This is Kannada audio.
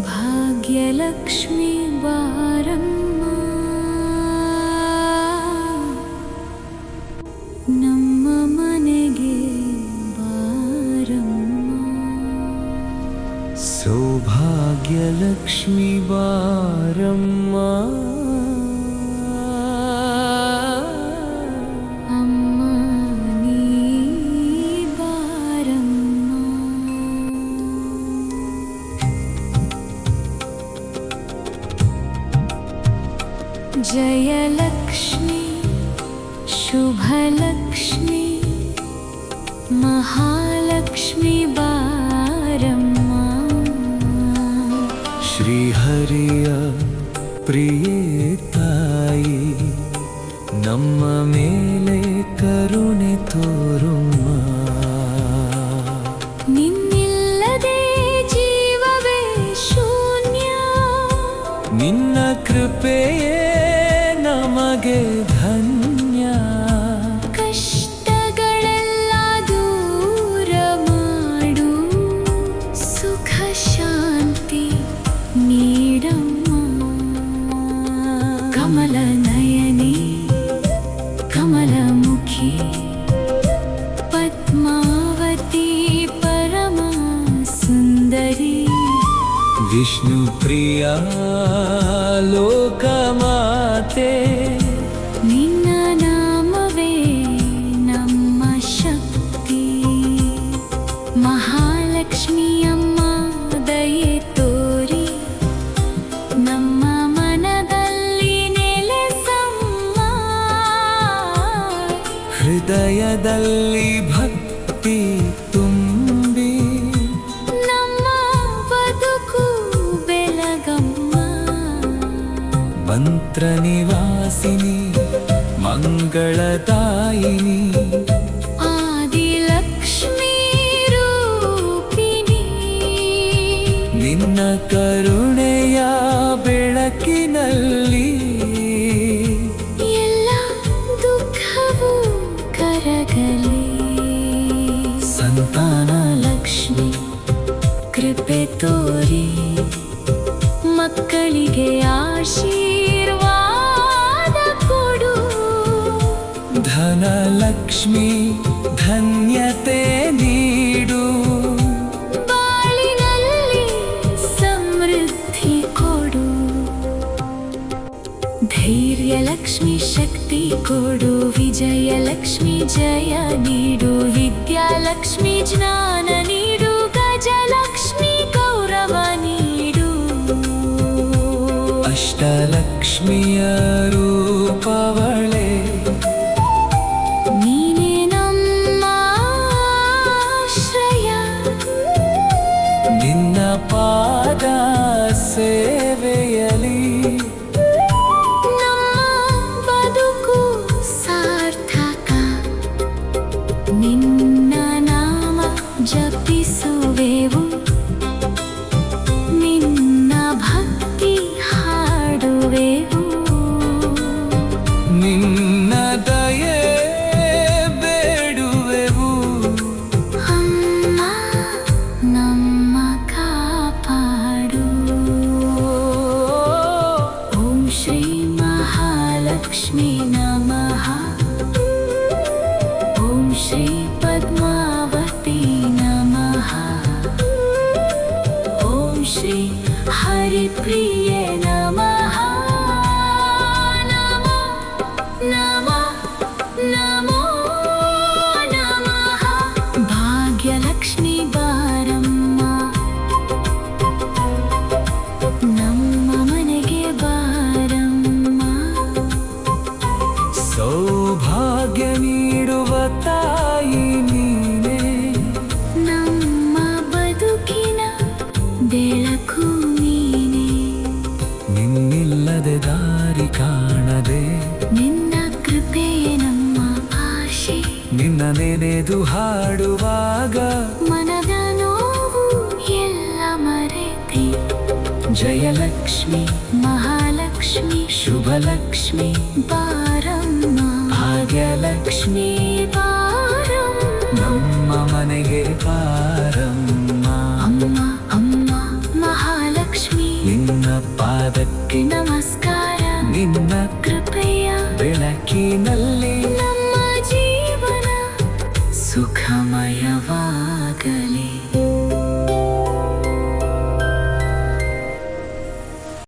ಭಾಗ್ಯಲಕ್ಷ್ಮಿ ಬಾರಮ್ಮ, ನಮ್ಮ ಮನೆಗೆ ಬಾರಮ್ಮ. ಸೌಭಾಗ್ಯಲಕ್ಷ್ಮಿ ಬಾರಮ್ಮ, ಅಮ್ಮ ನೀ ಬಾರಮ್ಮ. ಜಯಲಕ್ಷ್ಮಿ ಶುಭಲಕ್ಷ್ಮಿ ಮಹಾಲಕ್ಷ್ಮಿ ಬಾರಮ್ಮ. ಶ್ರೀಹರಿಯ ಪ್ರಿಯೆ ತಾಯಿ, ನಮ್ಮ ಮೇಲೆ ಕರುಣೆ ತೋರುಮ್ಮ. ನಿನ್ನಿಲ್ಲದೆ ಜೀವವೇ ಶೂನ್ಯ, ನಿನ್ನ ಕೃಪೆಯೇ ನಮಗೆ ಧನ್ಯ. ಕಷ್ಟಗಳೆಲ್ಲ ದೂರ ಮಾಡು, ಸುಖ ಶಾಂತಿ ನೀಡಮ್ಮ. ಕಮಲ ನಯನಿ ಕಮಲಮುಖಿ ಪದ್ಮಾವತಿ ಪರಮ ಸುಂದರಿ, ವಿಷ್ಣು ಪ್ರಿಯ ಲೋಕಮಾತೆ, ನಿನ್ನ ನಾಮವೇ ನಮ್ಮ ಶಕ್ತಿ. ಮಹಾಲಕ್ಷ್ಮಿ ಅಮ್ಮ ದಯೆ ತೋರಿ, ನಮ್ಮ ಮನದಲ್ಲಿ ನೆಲೆಸಮ್ಮ. ಹೃದಯದಲ್ಲಿ ಭಕ್ತಿ ತುಂಬಿ, ನಮ್ಮ ಬದುಕು ಬೆಳಗಮ್ಮ. ಮಂತ್ರ ನಿವಾಸಿನಿ ಮಂಗಳದಾಯಿನಿ, ಆದಿಲಕ್ಷ್ಮೀ ರೂಪಿಣಿ, ನಿನ್ನ ಕರುಣೆಯ ಬೆಳಕಿನಲ್ಲಿ ಎಲ್ಲ ದುಃಖವೂ ಕರಗಲಿ. ಸಂತಾನ ಲಕ್ಷ್ಮಿ ಕೃಪೆ ತೋರಿ, ಮಕ್ಕಳಿಗೆ ಆಶೀರ್ವಾದ ಕೊಡು. ಧನಲಕ್ಷ್ಮಿ ಧನ್ಯತೆ ನೀಡು, ಬಾಳಿನಲ್ಲಿ ಸಮೃದ್ಧಿ ಕೊಡು. ಧೈರ್ಯಲಕ್ಷ್ಮಿ ಶಕ್ತಿ ಕೊಡು, ವಿಜಯಲಕ್ಷ್ಮಿ ಜಯ ನೀಡು. ವಿದ್ಯಾಲಕ್ಷ್ಮಿ ಜ್ಞಾನ ನೀಡು, ಗಜಲಕ್ಷ್ಮಿ ಗೌರವ ನೀಡು. ಅಷ್ಟಲಕ್ಷ್ಮಿಯ ರೂಪವಳೆ, ನೀನೇ ನಮ್ಮ ಆಶ್ರಯ. ನಿನ್ನ ಪಾದ ಸೇವೆಯಲಿ ನಮ್ಮ ಬದುಕು ಸಾರ್ಥಕ, ನಿನ್ನ ನಾಮ ಜಪಿಸುವೆವು, ನಿನ್ನ ಭಕ್ತಿ ಹಾಡುವೆವು. ನಿನ್ನ ದಯೆ ಬೇಡುವೆವು. ಅಮ್ಮ ನಮ್ಮ ಕಾಪಾಡು. ಓಂ ಶ್ರೀ ಮಹಾಲಕ್ಷ್ಮಿ ನಮಃ. ಓಂ ಶ್ರೀ ಪದ್ಮಾವತಿ ನಮಃ. ಓಂ ಶ್ರೀ ಹರಿಪ್ರಿಯೆ ನಮಃ. ನಮೋ ನಮೋ ನಮೋ ನಮಃ. ಭಾಗ್ಯಲಕ್ಷ್ಮಿ ಬಾರಮ್ಮ, ನಮ್ಮ ಮನೆಗೆ ಬಾರಮ್ಮ. ಸೌಭಾಗ್ಯ ನೀಡುವ ತಾಯಿ ನೀನೇ, ನಮ್ಮ ಬದುಕಿನ ಬೆಳಕು ನೀನೇ. ನಿನ್ನಿಲ್ಲದೆ ದಾರಿ ಕಾಣದೆ, ನಿನ್ನ ಕೃಪೆಯೇ ನಮ್ಮ ಆಶೆ. ನಿನ್ನ ನೆನೆದು ಹಾಡುವಾಗ ಮನದ ನೋವು ಎಲ್ಲ ಮರೆತೆ. ಜಯಲಕ್ಷ್ಮಿ ಮಹಾಲಕ್ಷ್ಮಿ ಲಕ್ಷ್ಮಿ ಶುಭಲಕ್ಷ್ಮಿ ಬಾರಮ್ಮ ಭಾಗ್ಯಲಕ್ಷ್ಮಿ ಬಾರಮ್ಮ ನಮ್ಮ ಮನೆಗೆ ಬಾರಮ್ಮ ಅಮ್ಮ ಅಮ್ಮ ಮಹಾಲಕ್ಷ್ಮಿ ನಿನ್ನ ಪಾದಕ್ಕೆ ನಮಸ್ಕಾರ ನಿನ್ನ ಕೃಪೆಯ ಬೆಳಕಿನಲ್ಲಿ ನಮ್ಮ ಜೀವನ ಸುಖಮಯವಾಗಲಿ.